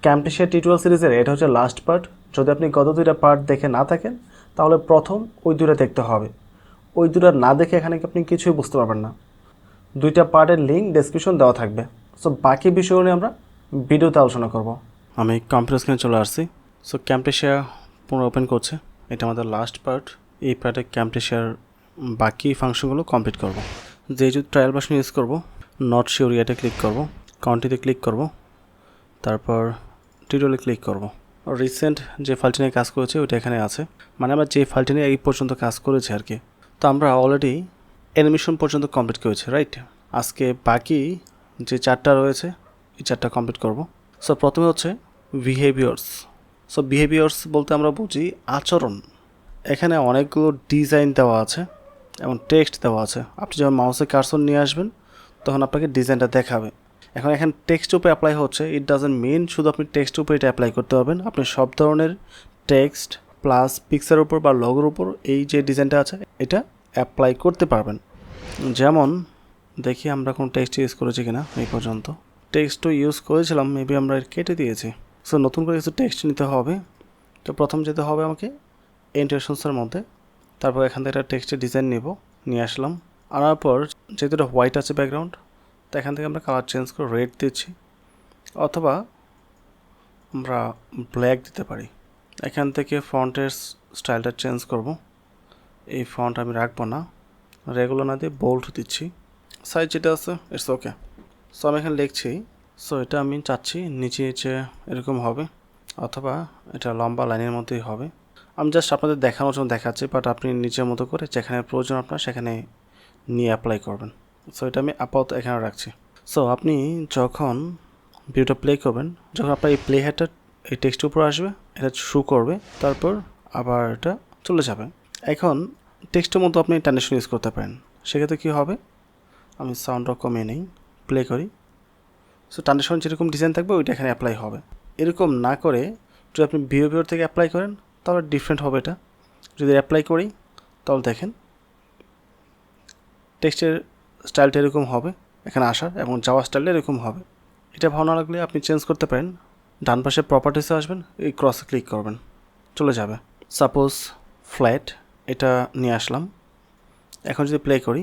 ক্যামটেশিয়া tutorial সিরিজের এটা হচ্ছে লাস্ট পার্ট। যদি আপনি গত দুইটা পার্ট দেখে না থাকেন তাহলে প্রথম ওই দুটো দেখতে হবে। ওই দুটো না দেখে এখানে আপনি কিছুই বুঝতে পারবেন না। দুইটা পার্টের লিঙ্ক ডেসক্রিপশন দেওয়া থাকবে। সো বাকি বিষয়গুলো নিয়ে আমরা ভিডিওতে আলোচনা করব। আমি কম্পিউটার স্ক্রিনে চলে আসছি। সো ক্যামটেশিয়া পুরো ওপেন করছে। এটা আমাদের লাস্ট পার্ট। এই পার্টে ক্যামটেশিয়ার বাকি ফাংশনগুলো কমপ্লিট করব। যেহেতু ট্রায়াল ভার্সন ইউজ করব, নট শিওর ইয়েতে ক্লিক করব, কাউন্টিতে ক্লিক করব, তারপর টিউটোরিয়ালে ক্লিক করব। রিসেন্ট যে ফাইলটি নিয়ে কাজ করেছে ওইটা এখানে আছে, মানে আমরা যে ফাইলটি নিয়ে এই পর্যন্ত কাজ করেছি আর কি। তো আমরা অলরেডি অ্যানিমেশন পর্যন্ত কমপ্লিট করেছি, রাইট? আজকে বাকি যে চারটা রয়েছে এই চারটা কমপ্লিট করব। সো প্রথমে হচ্ছে বিহেভিয়ার্স। সো বিহেভিয়ার্স বলতে আমরা বুঝি আচরণ। এখানে অনেকগুলো ডিজাইন দেওয়া আছে এবং টেক্সট দেওয়া আছে। আপনি যখন মাউসে কার্সর নিয়ে আসবেন তখন আপনাকে ডিজাইনটা দেখাবে। এখন এখানে টেক্সট উপরে অ্যাপ্লাই হচ্ছে, ইট ডাজেন্ট মিন শুধু আপনি টেক্সট উপরে এটা অ্যাপ্লাই করতে পারবেন। আপনি সব ধরনের টেক্সট প্লাস পিকচারের উপর বা লোগোর উপর এই যে ডিজাইনটা আছে এটা অ্যাপ্লাই করতে পারবেন। যেমন দেখি আমরা কোনো টেক্সট ইউজ করেছি কিনা। এই পর্যন্ত টেক্সটও ইউজ করেছিলাম, মেবি আমরা কেটে দিয়েছি। সো নতুন করে কিছু টেক্সট নিতে হবে। তো প্রথম যেতে হবে আমাকে ইন্টারেকশনসের মধ্যে, তারপর এখান থেকে একটা টেক্সটের ডিজাইন নিয়ে আসলাম। আনার পর যেহেতু এটা হোয়াইট আছে ব্যাকগ্রাউন্ড, তো এখান থেকে আমরা কালার চেঞ্জ করে রেড দিচ্ছি, অথবা আমরা ব্ল্যাক দিতে পারি। এখান থেকে ফন্টের স্টাইলটা চেঞ্জ করব। এই ফন্ট আমি রাখবো না, রেগুলার না দিয়ে বোল্ড দিচ্ছি। সাইজ যেটা আছে ইটস ওকে। সো আমি এখানে লিখছি। সো এটা আমি চাচ্ছি নিচে নিচে এরকম হবে, অথবা এটা লম্বা লাইনের মধ্যেই হবে। আমি জাস্ট আপনাদের দেখানোর জন্য দেখাচ্ছি, বাট আপনি নিজের মতো করে যেখানে প্রয়োজন আপনার সেখানে নিয়ে অ্যাপ্লাই করবেন। সো এটা আমি আপাতত এখানে রাখছি। সো আপনি যখন ভিডিওটা প্লে করবেন, যখন আপনার এই প্লে হেডটা এই টেক্সটের উপর আসবে, এটা শো করবে, তারপর আবার এটা চলে যাবে। এখন টেক্সটের মতো আপনি ট্রানজিশন ইউজ করতে পারেন। সেক্ষেত্রে কী হবে, আমি সাউন্ডটা কমিয়ে নিই, প্লে করি। সো ট্রানজিশন যেরকম ডিজাইন থাকবে ওইটা এখানে অ্যাপ্লাই হবে। এরকম না করে যদি আপনি বিহেভিয়ার থেকে অ্যাপ্লাই করেন তাহলে ডিফারেন্ট হবে এটা। যদি অ্যাপ্লাই করি তাহলে দেখেন টেক্সটের স্টাইলটা এরকম হবে এখানে আসার, এবং যাওয়ার স্টাইলটা এরকম হবে। এটা ভালো না লাগলে আপনি চেঞ্জ করতে পারেন। ডান পাশে প্রপার্টিসে আসবেন, এই ক্রসে ক্লিক করবেন, চলে যাবে। সাপোজ ফ্ল্যাট এটা নিয়ে আসলাম। এখন যদি প্লে করি,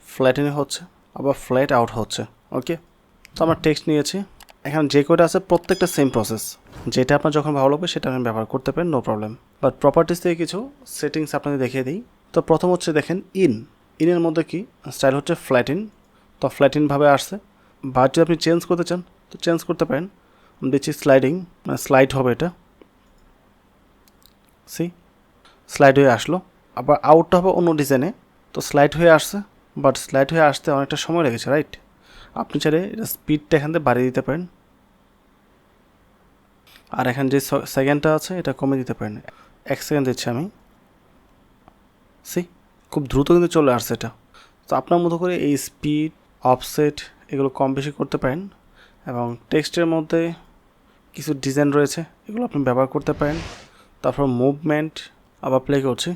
ফ্ল্যাটেনে হচ্ছে, আবার ফ্ল্যাট আউট হচ্ছে। ওকে, তো আমরা টেক্সট নিয়েছি। এখানে যে কোডটা আছে প্রত্যেকটা সেম প্রসেস। যেটা আপনার যখন ভালো লাগবে সেটা আপনি ব্যবহার করতে পারেন, নো প্রবলেম। বাট প্রপার্টিস থেকে কিছু সেটিংস আপনাদের দেখিয়ে দিই। তো প্রথম হচ্ছে দেখেন ইনের মধ্যে কি স্টাইল হচ্ছে ফ্ল্যাটিন। তো ফ্ল্যাটিনভাবে আসছে। বা যদি আপনি চেঞ্জ করতে চান তো চেঞ্জ করতে পারেন। আমি দিচ্ছি স্লাইডিং, মানে স্লাইড হবে এটা। স্লাইড হয়ে আসলো। আবার আউটটা হবে অন্য ডিজাইনে। তো স্লাইড হয়ে আসছে, বাট স্লাইড হয়ে আসতে অনেকটা সময় লেগেছে, রাইট? আপনি চাইলে এটা স্পিডটা এখান থেকে বাড়িয়ে দিতে পারেন, আর এখানে যে সেকেন্ডটা আছে এটা কমে দিতে পারেন। 1 সেকেন্ড দিচ্ছি আমি। খুব দ্রুত কিন্তু চলে আসছে এটা। তো আপনার মতো করে এই স্পিড, অফসেট এগুলো কম বেশি করতে পারেন। এবং টেক্সটের মধ্যে কিছু ডিজাইন রয়েছে, এগুলো আপনি ব্যবহার করতে পারেন। তারপর মুভমেন্ট, আবার প্লে করছি।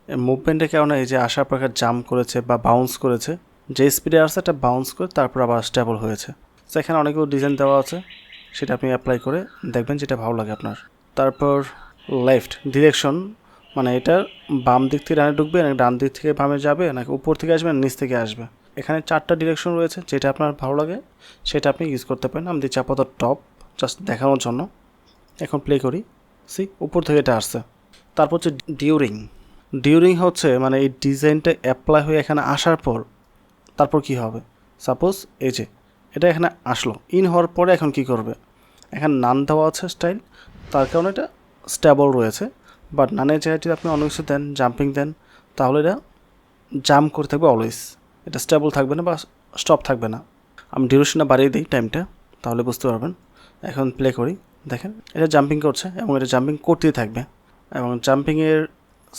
এই মুভমেন্টে কেমন এই যে আসার পর জাম্প করেছে বা বাউন্স করেছে, যে স্পিডে আসছে এটা বাউন্স করে তারপর আবার স্টেবল হয়েছে। তো এখানে অনেকগুলো ডিজাইন দেওয়া আছে, সেটা আপনি অ্যাপ্লাই করে দেখবেন যেটা ভালো লাগে আপনার। তারপর লেফট ডিরেকশন, মানে এটা বাম দিক থেকে ডানে ঢুকবে, নাকি ডান দিক থেকে বামে যাবে, নাকি উপর থেকে আসবে, নিচ থেকে আসবে। এখানে 4টা ডিরেকশন রয়েছে, যেটা আপনার ভালো লাগে সেটা আপনি ইউজ করতে পারেন। আমি দিচ্ছি আপাতত টপ, জাস্ট দেখানোর জন্য। এখন প্লে করি, উপর থেকে এটা আসছে। তারপর হচ্ছে ডিউরিং হচ্ছে মানে এই ডিজাইনটা অ্যাপ্লাই হয়ে এখানে আসার পর তারপর কি হবে। সাপোজ এই যে এটা এখানে আসলো, ইন হওয়ার পরে এখন কি করবে, এখানে নান দেওয়া আছে স্টাইল, তার কারণে এটা স্টেবল রয়েছে। বাট নানের জায়গায় যদি আপনি অন্য কিছু দেন, জাম্পিং দেন, তাহলে এটা জাম্প করে থাকবে অলওয়েজ, এটা স্টেবল থাকবে না বা স্টপ থাকবে না। আমি ডিউরেশনটা বাড়িয়ে দিই টাইমটা, তাহলে বুঝতে পারবেন। এখন প্লে করি, দেখেন এটা জাম্পিং করছে এবং এটা জাম্পিং করতেই থাকবে। এবং জাম্পিংয়ের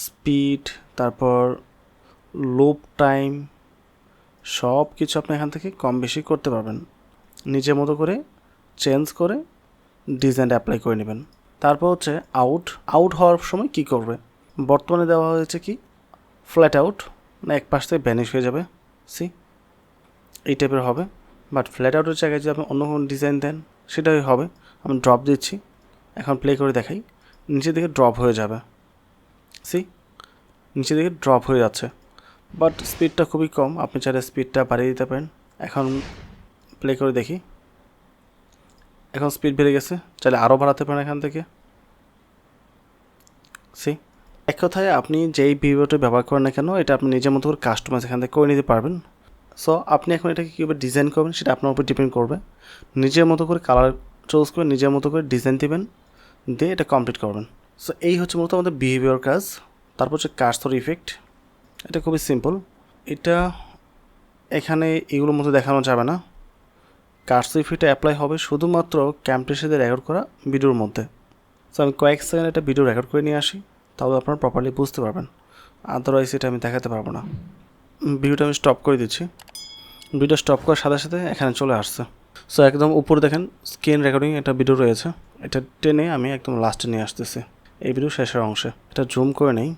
স্পিড, তারপর লুপ টাইম, সব কিছু আপনি এখান থেকে কম বেশি করতে পারবেন। নিজের মতো করে চেঞ্জ করে ডিজাইনটা অ্যাপ্লাই করে নেবেন। তারপর হচ্ছে আউট হওয়ার সময় কি করবে। বর্তমানে দেওয়া হয়েছে কি ফ্ল্যাট আউট, মানে এক পাশ থেকে ভ্যানিশ হয়ে যাবে। এই টাইপের হবে। বাট ফ্ল্যাট আউটের জায়গায় যদি আপনি অন্য কোনো ডিজাইন দেন সেটাই হবে। আমি ড্রপ দিচ্ছি, এখন প্লে করে দেখাই, নিচের দিকে ড্রপ হয়ে যাবে। নিচের দিকে ড্রপ হয়ে যাচ্ছে, বাট স্পিডটা খুবই কম। আপনি চাইলে স্পিডটা বাড়িয়ে দিতে পারেন। এখন প্লে করে দেখি, এখন স্পিড বেড়ে গেছে, চাইলে আরও বাড়াতে পারেন এখান থেকে। এক কথায় আপনি যেই ভিডিওটা ব্যবহার করেন না কেন, এটা আপনি নিজের মতো করে কাস্টমাইজ এখান থেকে করে নিতে পারবেন। সো আপনি এখন এটাকে কীভাবে ডিজাইন করবেন সেটা আপনার উপর ডিপেন্ড করবে। নিজের মতো করে কালার চুজ করে নিজের মতো করে ডিজাইন দেবেন, দিয়ে এটা কমপ্লিট করবেন। সো এই হচ্ছে মূলত আমাদের বিহেভিয়ার কাজ। তারপর হচ্ছে কার্সর ইফেক্ট, এটা খুবই সিম্পল। এটা এখানে এগুলোর মতো দেখানো যাবে না। কার্সর ইফেক্টটা অ্যাপ্লাই হবে শুধুমাত্র ক্যামটেসিয়াতে রেকর্ড করা ভিডিওর মধ্যে। সো আমি কয়েক সেকেন্ড একটা ভিডিও রেকর্ড করে নিয়ে আসি, তাহলে আপনারা প্রপারলি বুঝতে পারবেন। আদারওয়াইজ এটা আমি দেখাতে পারবো না। ভিডিওটা আমি স্টপ করে দিচ্ছি। ভিডিও স্টপ করার সাথে সাথে এখানে চলে আসছে। সো একদম উপরে দেখেন স্ক্রিন রেকর্ডিং একটা ভিডিও রয়েছে, এটা টেনে আমি একদম লাস্টে নিয়ে আসতেছি এই ভিডিও শেষের অংশে। এটা জুম করে নেই।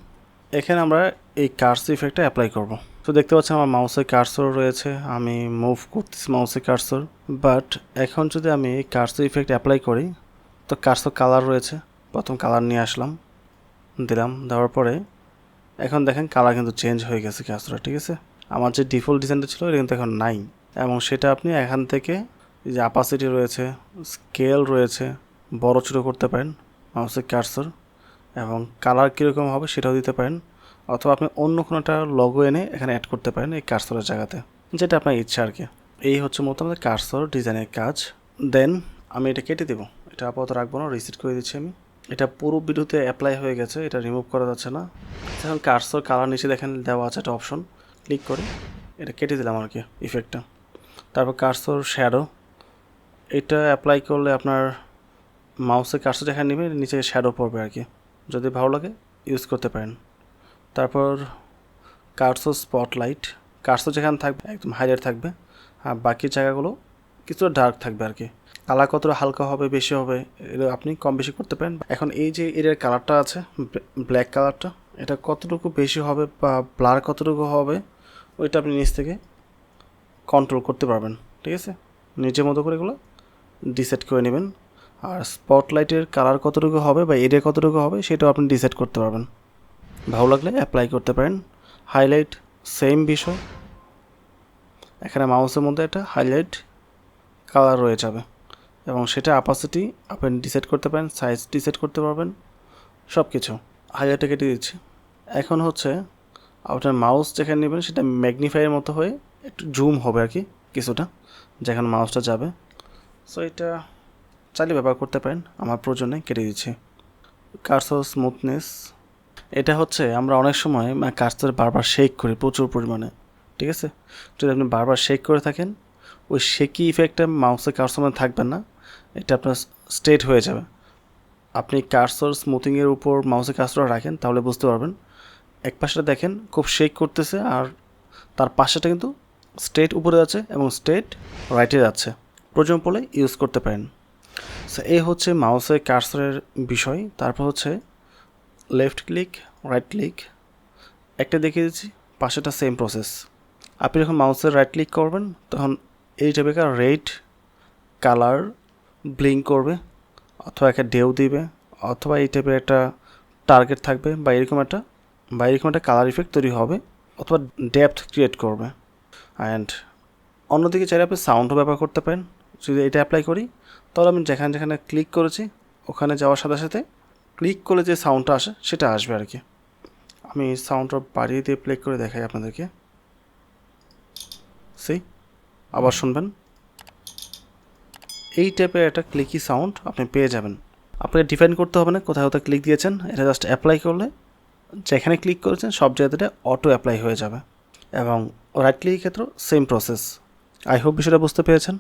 এখানে আমরা এই কার্সর ইফেক্টটা অ্যাপ্লাই করব। তো দেখতে পাচ্ছেন আমার মাউসের কার্সর রয়েছে, আমি মুভ করতেছি মাউসের কার্সর। বাট এখন যদি আমি এই কার্সর ইফেক্ট অ্যাপ্লাই করি, তো কার্সর কালার রয়েছে, প্রথম কালার নিয়ে আসলাম, দিলাম, দেওয়ার পরে এখন দেখেন কালার কিন্তু চেঞ্জ হয়ে গেছে কার্সর। ঠিক আছে, আমার যে ডিফল্ট ডিজাইনটা ছিল এটা কিন্তু এখন নাই, এবং সেটা আপনি এখান থেকে যে অ্যাপাসিটি রয়েছে, স্কেল রয়েছে, বড় ছোটো করতে পারেন মাউসের কার্সর, এবং কালার কীরকম হবে সেটাও দিতে পারেন, অথবা আপনি অন্য কোনো একটা লগো এনে এখানে অ্যাড করতে পারেন এই কার্সরের জায়গাতে, যেটা আপনার ইচ্ছা আর কি। এই হচ্ছে মতো আমাদের কার্সর ডিজাইনের কাজ। দেন আমি এটা কেটে দেবো, এটা আপাতত রাখবো না, রিসেট করে দিচ্ছি আমি। এটা পুরো ভিডিওতে অ্যাপ্লাই হয়ে গেছে, এটা রিমুভ করা যাচ্ছে না। এখন কার্সর কালার নিচে দেখেন দেওয়া আছে একটা অপশন, ক্লিক করে এটা কেটে দিলাম আর কি ইফেক্টটা। তারপর কার্সর শ্যাডো, এটা অ্যাপ্লাই করলে আপনার মাউসের কার্সর যেখানে নেবে নিচে শ্যাডো পড়বে আর কি, যদি ভালো লাগে ইউজ করতে পারেন। তারপর কার্সর স্পটলাইট, কার্সর যেখানে থাকবে একদম হাইলাইট থাকবে, আর বাকি জায়গাগুলো কিছুটা ডার্ক থাকবে আর কি। কালার কতটা হালকা হবে বেশি হবে এটা আপনি কম বেশি করতে পারেন। এখন এই যে এর কালারটা আছে ব্ল্যাক কালারটা, এটা কতটুকু বেশি হবে বা ব্লার কতটুকু হবে ওইটা আপনি নিচ থেকে কন্ট্রোল করতে পারবেন। ঠিক আছে, নিজের মতো করে এগুলো ডিসাইড করে নেবেন। আর স্পটলাইটের কালার কতটুকু হবে বা এরিয়া কতটুকু হবে সেটাও আপনি ডিসাইড করতে পারবেন, ভালো লাগলে অ্যাপ্লাই করতে পারেন। হাইলাইট সেম বিষয়, এখানে মাউসের মধ্যে একটা হাইলাইট কালার রয়ে যাবে, এবং সেটা অ্যাপাসিটি আপনি ডিসাইড করতে পারেন, সাইজ ডিসাইড করতে পারবেন, সব কিছু। হাইলাইটটা কেটে দিচ্ছি। এখন হচ্ছে আপনার মাউস যেখানে নেবেন সেটা ম্যাগনিফাইয়ের মতো হয়ে একটু জুম হবে আর কি কিছুটা, যেখানে মাউসটা যাবে। সো এটা চাইলে ব্যবহার করতে পারেন, আমার প্রয়োজনে কেটে দিচ্ছি। কার্সর স্মুথনেস, এটা হচ্ছে আমরা অনেক সময় কার্সর বারবার শেক করি প্রচুর পরিমাণে। ঠিক আছে, যদি আপনি বারবার শেক করে থাকেন ওই শেকি ইফেক্টটা মাউসের কার্সর মধ্যে থাকবেন না, এটা আপনার স্ট্রেট হয়ে যাবে। আপনি কার্সর স্মুথিংয়ের উপর মাউসের কার্সরটা রাখেন তাহলে বুঝতে পারবেন এক পাশটা দেখেন খুব শেক করতেছে, আর তার পাশেটা কিন্তু স্ট্রেট উপরে যাচ্ছে এবং স্ট্রেট রাইটে যাচ্ছে। প্রয়োজন পড়লে ইউজ করতে পারেন। সো এই হচ্ছে মাউসের কার্সরের বিষয়। তারপর হচ্ছে লেফট ক্লিক, রাইট ক্লিক, একটা দেখিয়ে দিচ্ছি, পাশেটা সেম প্রসেস। আপনি যখন মাউসের রাইট ক্লিক করবেন তখন এই টাইপের রেড কালার ব্লিঙ্ক করবে, অথবা একটা ডেউ দিবে, অথবা এই টাইপের একটা টার্গেট থাকবে, বা এরকম একটা কালার ইফেক্ট তৈরি হবে, অথবা ডেপথ ক্রিয়েট করবে। অ্যান্ড অন্যদিকে চাইলে আপনি সাউন্ডও ব্যবহার করতে পারেন। যদি এটা অ্যাপ্লাই করি তাহলে আমি যেখানে যেখানে ক্লিক করেছি ওখানে যাওয়ার সাথে সাথে ক্লিক করলে যে সাউন্ডটা আসে সেটা আসবে আর কি। আমি সাউন্ডটা বাড়িয়ে দিয়ে প্লে করে দেখাই আপনাদেরকে। আবার শুনবেন, এই টাইপের একটা ক্লিকি সাউন্ড আপনি পেয়ে যাবেন। আপনাকে ডিফাইন করতে হবে না কোথায় কোথায় ক্লিক দিয়েছেন, এটা জাস্ট অ্যাপ্লাই করলে যেখানে ক্লিক করেছেন সব জায়গাতে অটো অ্যাপ্লাই হয়ে যাবে। এবং রাইট ক্লিকের ক্ষেত্রেও সেম প্রসেস। আই হোপ বিষয়টা বুঝতে পেরেছেন।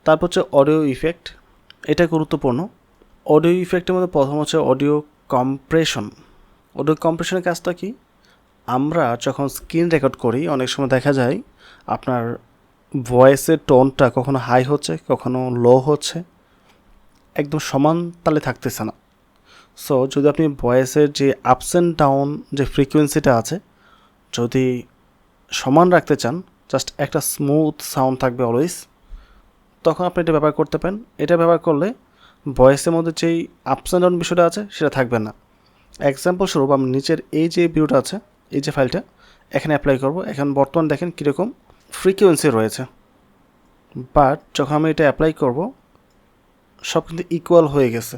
তারপর হচ্ছে অডিও ইফেক্ট, এটা গুরুত্বপূর্ণ। অডিও ইফেক্টের মধ্যে প্রথম হচ্ছে অডিও কম্প্রেশন। অডিও কম্প্রেশনের কাজটা কি, আমরা যখন স্ক্রিন রেকর্ড করি অনেক সময় দেখা যায় আপনার ভয়েসের টোনটা কখনো হাই হচ্ছে কখনো লো হচ্ছে, একদম সমান তালে থাকতেছে না। সো যদি আপনি ভয়েসের যে আপস অ্যান্ড ডাউন যে ফ্রিকোয়েন্সিটা আছে যদি সমান রাখতে চান, জাস্ট একটা স্মুথ সাউন্ড থাকবে অলওয়েজ, তখন আপনি এটা ব্যবহার করতে পারেন। এটা ব্যবহার করলে ভয়েসের মধ্যে যেই আপস অ্যান্ড ডাউন বিষয়টা আছে সেটা থাকবে না। এক্সাম্পল স্বরূপ আমি নিচের এই যে ভিডিওটা আছে, এই যে ফাইলটা এখানে অ্যাপ্লাই করব। এখন বর্তমান দেখেন কীরকম ফ্রিকোয়েন্সি রয়েছে, বাট যখন আমি এটা অ্যাপ্লাই করব সব কিন্তু ইকুয়াল হয়ে গেছে।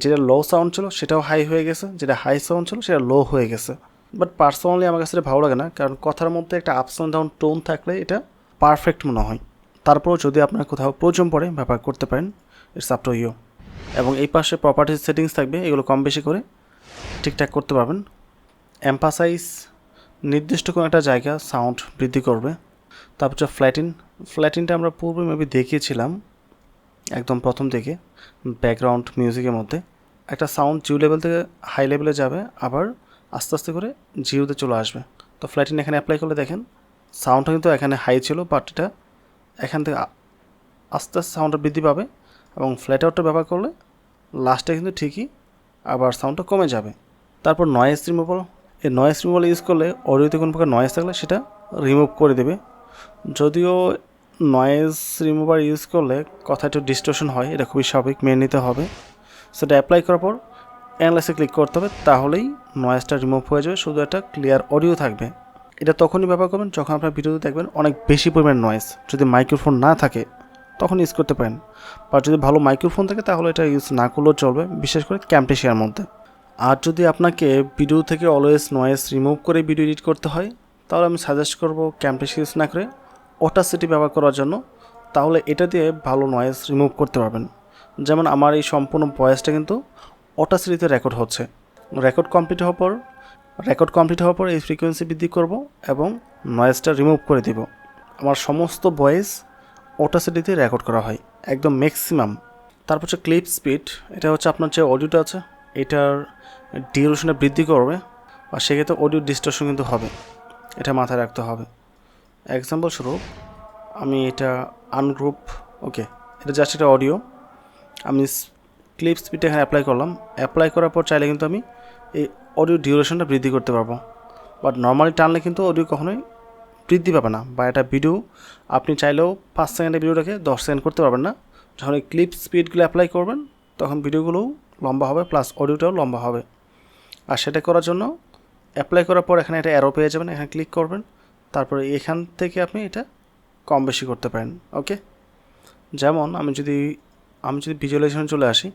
যেটা লো সাউন্ড ছিল সেটাও হাই হয়ে গেছে, যেটা হাই সাউন্ড ছিল সেটা লো হয়ে গেছে। বাট পার্সোনালি আমার কাছে এটা ভালো লাগে না, কারণ কথার মধ্যে একটা আপস অ্যান্ড ডাউন টোন থাকলে এটা পারফেক্ট মনে হয়। তারপরেও যদি আপনার কোথাও প্রয়োজন পড়ে ব্যবহার করতে পারেন, ইটস আপ টু ইউ। এবং এই পাশে প্রপার্টিজ সেটিংস থাকবে, এগুলো কম বেশি করে ঠিকঠাক করতে পারবেন। এম্পাসাইজ নির্দিষ্ট কোনো একটা জায়গা সাউন্ড বৃদ্ধি করবে। তারপর হচ্ছে ফ্ল্যাটিনটা আমরা পূর্বে মেবি দেখিয়েছিলাম একদম প্রথম থেকে ব্যাকগ্রাউন্ড মিউজিকের মধ্যে। একটা সাউন্ড জিও লেভেল থেকে হাই লেভেলে যাবে, আবার আস্তে আস্তে করে জিওতে চলে আসবে। তো ফ্ল্যাটিন এখানে অ্যাপ্লাই করলে দেখেন সাউন্ডটা কিন্তু এখানে হাই ছিল, বাট এটা এখান থেকে আস্তে আস্তে সাউন্ডটা বৃদ্ধি পাবে। এবং ফ্ল্যাট আউটটা ব্যবহার করলে লাস্টে কিন্তু ঠিকই আবার সাউন্ডটা কমে যাবে। তারপর নয়েজ রিমুভাল, এই নয়েজ রিমুভাল ইউজ করলে অডিওতে কোনো প্রকার নয়েজ থাকলে সেটা রিমুভ করে দেবে। যদিও নয়েজ রিমুভার ইউজ করলে কথা একটু ডিস্টর্শন হয়, এটা খুবই স্বাভাবিক, মেনে নিতে হবে। সেটা অ্যাপ্লাই করার পর অ্যানালাইসে ক্লিক করতে হবে, তাহলেই নয়েজটা রিমুভ হয়ে যাবে, শুধু একটা ক্লিয়ার অডিও থাকবে। এটা তখনই ব্যবহার করবেন যখন আপনার ভিডিওতে দেখবেন অনেক বেশি পরিমাণ নয়েজ। যদি মাইক্রোফোন না থাকে তখন ইউজ করতে পারেন, বা যদি ভালো মাইক্রোফোন থাকে তাহলে এটা ইউজ না করলেও চলবে, বিশেষ করে ক্যামটেশিয়ার মধ্যে। আর যদি আপনাকে ভিডিও থেকে অলওয়েজ নয়েজ রিমুভ করে ভিডিও এডিট করতে হয়, তাহলে আমি সাজেস্ট করব ক্যামটেশিয়া ইউজ না করে অটাসিটি ব্যবহার করার জন্য। তাহলে এটা দিয়ে ভালো নয়েজ রিমুভ করতে পারবেন। যেমন আমার এই সম্পূর্ণ ভয়েসটা কিন্তু অটাসিটিতে রেকর্ড হচ্ছে। রেকর্ড কমপ্লিট হওয়ার পর এই ফ্রিকোয়েন্সি বৃদ্ধি করব এবং নয়েজটা রিমুভ করে দিব। আমার সমস্ত ভয়েস অটাসিটিতে রেকর্ড করা হয় একদম ম্যাক্সিমাম। তারপর হচ্ছে ক্লিপ স্পিড, এটা হচ্ছে আপনার যে অডিওটা আছে এটার ডিউরেশনটা বৃদ্ধি করবে, আর সেক্ষেত্রে অডিও ডিস্টর্শন কিন্তু হবে, এটা মাথায় রাখতে হবে। এক্সাম্পল স্বরূপ আমি এটা আনগ্রুপ, ওকে, এটা জাস্ট একটা অডিও, আমি ক্লিপ স্পিডটা এখানে অ্যাপ্লাই করলাম। অ্যাপ্লাই করার পর চাইলে কিন্তু আমি এই অডিও ডিউরেশনটা বৃদ্ধি করতে পারবো, বাট নর্মালি টানলে কিন্তু অডিও কখনোই বৃদ্ধি পাবে না। বা এটা ভিডিও আপনি চাইলেও 5 সেকেন্ডের ভিডিওটাকে 10 সেকেন্ড করতে পারবেন না। যখন এই ক্লিপ স্পিডগুলো অ্যাপ্লাই করবেন তখন ভিডিওগুলোও লম্বা হবে, প্লাস অডিওটাও লম্বা হবে। আর সেটা করার জন্য অ্যাপ্লাই করার পর এখানে একটা অ্যারো পেয়ে যাবেন, এখানে ক্লিক করবেন, তারপরে এখান থেকে আপনি এটা কম বেশি করতে পারেন। ওকে, যেমন আমি যদি ভিজুয়ালাইজেশন চলে আসি,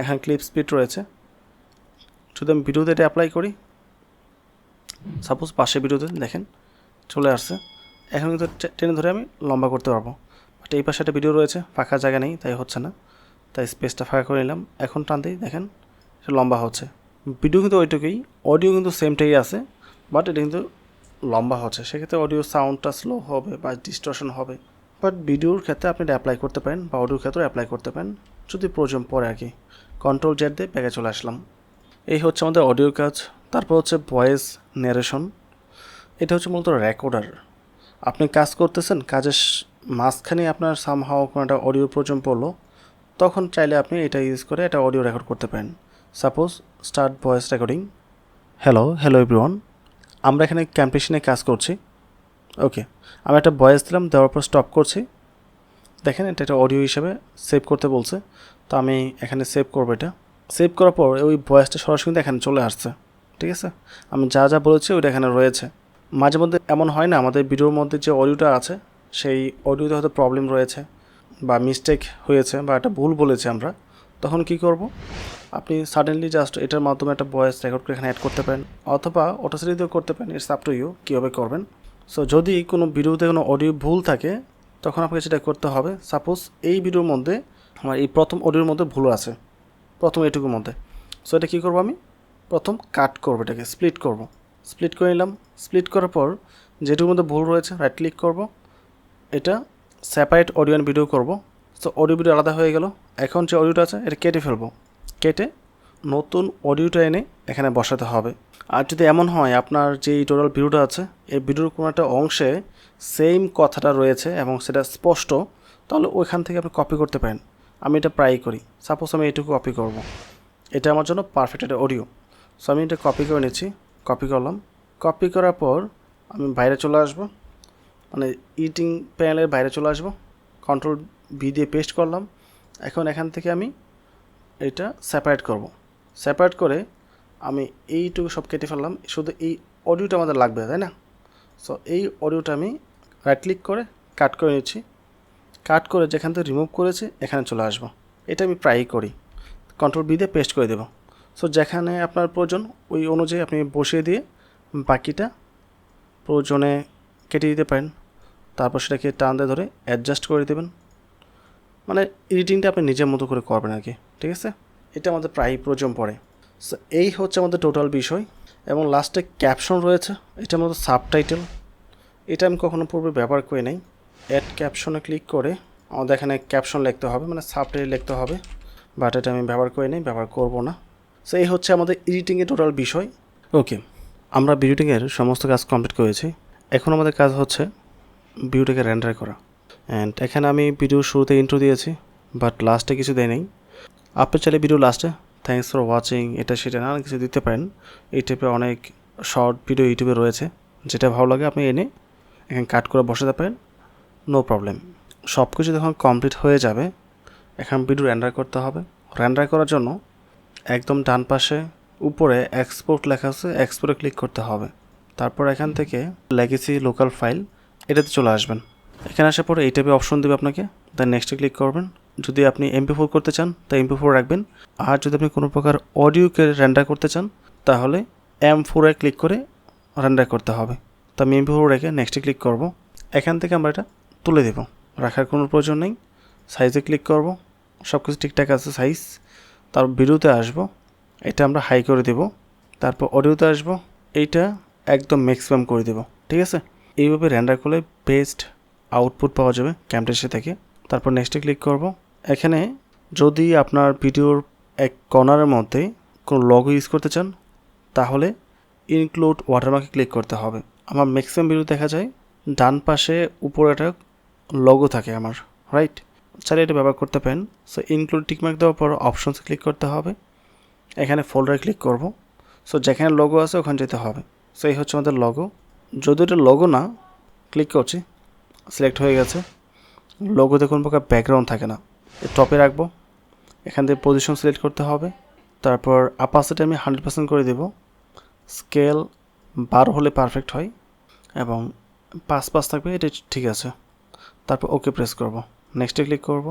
এখানে ক্লিপ স্পিড রয়েছে, যদি আমি ভিডিওতে এটা অ্যাপ্লাই করি, সাপোজ পাশে ভিডিওতে দেখেন চলে আসছে, এখন কিন্তু টেনে ধরে আমি লম্বা করতে পারবো। বাট এই পাশে একটা ভিডিও রয়েছে, ফাঁকা জায়গা নেই, তাই হচ্ছে না, তাই স্পেসটা ফাঁকা করে নিলাম। এখন টানতেই দেখেন এটা লম্বা হচ্ছে। ভিডিও কিন্তু ওইটুকুই, অডিও কিন্তু সেমটাই আছে, বাট এটা কিন্তু লম্বা হচ্ছে। সেক্ষেত্রে অডিও সাউন্ডটা স্লো হবে বা ডিস্টর্শন হবে। বাট ভিডিওর ক্ষেত্রে আপনি এটা অ্যাপ্লাই করতে পারেন, বা অডিওর ক্ষেত্রে অ্যাপ্লাই করতে পারেন যদি প্রয়োজন পড়ে আর কি। কন্ট্রোল জেড দিয়ে ব্যাগে চলে আসলাম। এই হচ্ছে আমাদের অডিওর কাজ। তারপর হচ্ছে ভয়েস ন্যারেশন, এটা হচ্ছে মূলত রেকর্ডার। আপনি কাজ করতেছেন, কাজের মাঝখানে আপনার সামহাও কোনো একটা অডিও প্রয়োজন পড়লো, তখন চাইলে আপনি এটা ইউজ করে একটা অডিও রেকর্ড করতে পারেন। Suppose start voice recording, hello everyone, আমরা এখানে ক্যাম্পেশনে কাজ করছি। ওকে, আমি একটা ভয়েস দিলাম, দেওয়ার পর স্টপ করছি। দেখেন এটা একটা অডিও হিসেবে সেভ করতে বলছে, তো আমি এখানে সেভ করবো। এটা সেভ করার পর ওই ভয়েসটা সরাসরি কিন্তু এখানে চলে আসছে। ঠিক আছে, আমি যা যা বলেছি ওইটা এখানে রয়েছে। মাঝে মধ্যে এমন হয় না, আমাদের ভিডিওর মধ্যে যে অডিওটা আছে সেই অডিওতে হয়তো প্রবলেম রয়েছে বা মিস্টেক হয়েছে বা একটা ভুল বলেছি আমরা, তখন কি করব, আপনি সাডেনলি জাস্ট এটার মাধ্যমে একটা ভয়েস রেকর্ড করে এখানে অ্যাড করতে পারেন, অথবা অটোসিটিতেও করতে পারেন। ইটস আপ টু ইউ কীভাবে করবেন। সো যদি কোনো ভিডিওতে কোনো অডিও ভুল থাকে তখন আপনাকে সেটা করতে হবে। সাপোজ এই ভিডিওর মধ্যে আমার এই প্রথম অডিওর মধ্যে ভুল আছে, প্রথম এটুকুর মধ্যে। সো এটা কী করবো, আমি প্রথম কাট করবো, এটাকে স্প্লিট করব। স্প্লিট করে নিলাম। স্প্লিট করার পর যেটুকুর মধ্যে ভুল রয়েছে রাইট ক্লিক করব, এটা সেপারেট অডিও অ্যান্ড ভিডিও করব। সো অডিও ভিডিও আলাদা হয়ে গেল। এখন যে অডিওটা আছে এটা কেটে ফেলবো, কেটে নতুন অডিওটা এনে এখানে বসাতে হবে। আর যদি এমন হয় আপনার যে টোটাল ভিডিওটা আছে এই ভিডিওর কোনো একটা অংশে সেম কথাটা রয়েছে এবং সেটা স্পষ্ট, তাহলে ওইখান থেকে আপনি কপি করতে পারেন। আমি এটা প্রায়ই করি। সাপোজ আমি এইটুকু কপি করব, এটা আমার জন্য পারফেক্ট একটা অডিও। সো আমি এটা কপি করে নিচ্ছি, কপি করলাম। কপি করার পর আমি বাইরে চলে আসব, মানে এডিটিং প্যানেলের বাইরে চলে আসব, কন্ট্রোল বি দিয়ে পেস্ট করলাম। এখন এখান থেকে আমি এটা সেপারেট করব। সেপারেট করে আমি এইটুকু সব কেটে ফেললাম, শুধু এই অডিওটা আমাদের লাগবে, তাই না? সো এই অডিওটা আমি রাইট ক্লিক করে কাট করে নিচ্ছি। কাট করে যেখান থেকে রিমুভ করেছি এখানে চলে আসবো। এটা আমি প্রায়ই করি। কন্ট্রোল বি দিয়ে পেস্ট করে দেব। সো যেখানে আপনার প্রয়োজন ওই অনুযায়ী আপনি বসিয়ে দিয়ে বাকিটা প্রয়োজনে কেটে দিতে পারেন। তারপর সেটাকে টান দিয়ে ধরে অ্যাডজাস্ট করে দেবেন। মানে এডিটিংটা আপনি নিজের মতো করে করবেন আর কি, ঠিক আছে? এটা আমাদের প্রায়ই প্রয়োজন পড়ে। সো এই হচ্ছে আমাদের টোটাল বিষয়। এবং লাস্টে ক্যাপশন রয়েছে, এটা আমাদের সাবটাইটেল। এটা আমি কখনো পূর্বে ব্যবহার করি নাই। অ্যাড ক্যাপশনে ক্লিক করে আমাদের এখানে ক্যাপশন লিখতে হবে, মানে সাবটাইটেল লিখতে হবে, বাট এটা আমি ব্যবহার করি নাই, ব্যবহার করব না। সো এই হচ্ছে আমাদের এডিটিংয়ের টোটাল বিষয়। ওকে, আমরা ভিডিওটিংয়ের সমস্ত কাজ কমপ্লিট করেছি। এখন আমাদের কাজ হচ্ছে ভিডিওটাকে রেন্ডার করা। অ্যান্ড এখানে আমি ভিডিওর শুরুতে ইন্ট্রো দিয়েছি, বাট লাস্টে কিছু দেয় নেই। আপনি চাইলে ভিডিও লাস্টে থ্যাঙ্কস ফর ওয়াচিং এটা সেটা নানা কিছু দিতে পারেন। এই টাইপের অনেক শর্ট ভিডিও ইউটিউবে রয়েছে, যেটা ভালো লাগে আপনি এনে এখানে কাট করে বসাতে পারেন, নো প্রবলেম। সব কিছু যখন কমপ্লিট হয়ে যাবে এখন ভিডিও রেন্ডার করতে হবে। রেন্ডার করার জন্য একদম ডান পাশে উপরে এক্সপোর্ট লেখা আছে, এক্সপোর্টে ক্লিক করতে হবে। তারপর এখান থেকে লেগেসি লোকাল ফাইল এটাতে চলে আসবেন। এখানে আসার পরে এই টাইপের অপশন দেবে আপনাকে, দেন নেক্সটে ক্লিক করবেন। যদি আপনি MP4 করতে চান তা MP4 রাখবেন, আর যদি আপনি কোনো প্রকার অডিওকে রেন্ডার করতে চান তাহলে M4 এ ক্লিক করে রেন্ডার করতে হবে। তো আমি MP4 রেখে নেক্সটে ক্লিক করব। এখান থেকে আমরা এটা তুলে দেব, রাখার কোনো প্রয়োজন নেই। সাইজে ক্লিক করব, সব কিছু ঠিকঠাক আছে সাইজ। তারপর ভিডিওতে আসব, এটা আমরা হাই করে দেব। তারপর অডিওতে আসব, এইটা একদম ম্যাক্সিমাম করে দেব, ঠিক আছে? এইভাবে রেন্ডার করলে বেস্ট আউটপুট পাওয়া যাবে ক্যামটাসিয়া থেকে। তারপর নেক্সটে ক্লিক করব। এখানে যদি আপনার ভিডিওর এক কর্নারের মধ্যে কোনো লগো ইউজ করতে চান তাহলে ইনক্লুড ওয়াটারমার্কে ক্লিক করতে হবে। আমার ম্যাক্সিমাম ভিডিও দেখা যায় ডান পাশে উপরে একটা লগো থাকে আমার, রাইট? চাইলে এটা ব্যবহার করতে পারেন। সো ইনক্লুড টিকমার্ক দেওয়ার পর অপশনসে ক্লিক করতে হবে, এখানে ফোল্ডারে ক্লিক করব। সো যেখানে লগো আছে ওখানে যেতে হবে। সো এই হচ্ছে আমাদের লগো। যদি এটা লগো না, ক্লিক করছি, সিলেক্ট হয়ে গেছে। লোগোতে কোনো প্রকার ব্যাকগ্রাউন্ড থাকে না, টপে রাখবো। এখান থেকে পজিশন সিলেক্ট করতে হবে। তারপর অ্যাপাসিটি আমি 100% করে দেব। স্কেল 12 হলে পারফেক্ট হয়, এবং 5 থাকবে, এটা ঠিক আছে। তারপর ওকে প্রেস করব, নেক্সটে ক্লিক করব।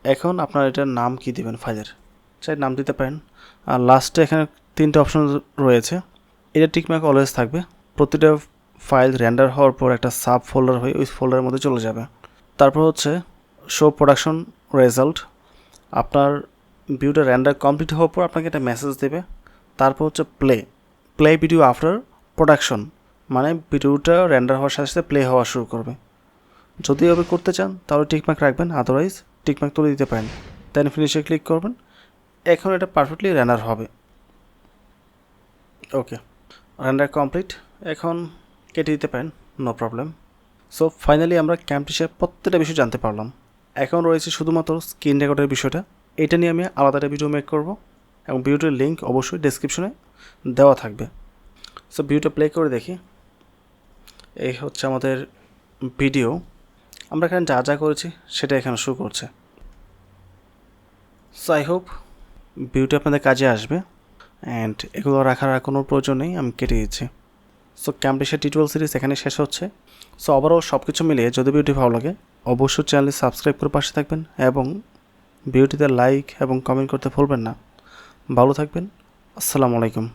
এখন আপনার এটার নাম কি দেবেন ফাইলের, চাই নাম দিতে পারেন। আর লাস্টে এখানে 3টে অপশন রয়েছে, এটা টিকমার্ক অলওয়েজ থাকবে। প্রতিটা ফাইল রেন্ডার হওয়ার পর একটা সাব ফোল্ডার হয়ে ওই ফোল্ডারের মধ্যে চলে যাবে। তারপর হচ্ছে শো প্রোডাকশন রেজাল্ট। আপনার ভিডিওটা রেন্ডার কমপ্লিট হওয়ার পর আপনাকে একটা মেসেজ দেবে। তারপর হচ্ছে প্লে ভিডিও আফটার প্রোডাকশন, মানে ভিডিওটা রেন্ডার হওয়ার সাথে সাথে প্লে হওয়া শুরু করবে। যদি এভাবে করতে চান তাহলে টিকমার্ক রাখবেন, আদারওয়াইজ টিকমার্ক তুলে দিতে পারেন। দেন ফিনিশে ক্লিক করবেন। এখন এটা পারফেক্টলি রেন্ডার হবে। ওকে, রেন্ডার কমপ্লিট। এখন কেটে দিতে পারেন, নো প্রবলেম। সো ফাইনালি আমরা ক্যামটাসিয়ার প্রত্যেকটা বিষয় জানতে পারলাম। এখন রয়েছে শুধুমাত্র স্ক্রিন রেকর্ডের বিষয়টা, এটা নিয়ে আমি আলাদা একটা ভিডিও মেক করব, এবং ভিডিওটির লিঙ্ক অবশ্যই ডেসক্রিপশনে দেওয়া থাকবে। সো ভিডিওটা প্লে করে দেখি। এই হচ্ছে আমাদের ভিডিও, আমরা এখানে যা যা করেছি সেটা এখানে শো করছে। সো আই হোপ ভিডিওটি আপনাদের কাজে আসবে, অ্যান্ড এগুলো রাখার আর কোনো প্রয়োজন নেই, আমি কেটে দিচ্ছি। সো ক্যামটাসিয়া টিউটোরিয়াল সিরিজ এখানে শেষ হচ্ছে। সো ওভারঅল সব কিছু মিলিয়ে যদি ভিডিওটি ভালো লাগে অবশ্যই চ্যানেলটি সাবস্ক্রাইব করে পাশে থাকবেন, এবং ভিডিওটিতে লাইক এবং কমেন্ট করতে ভুলবেন না। ভালো থাকবেন, আসসালামু আলাইকুম।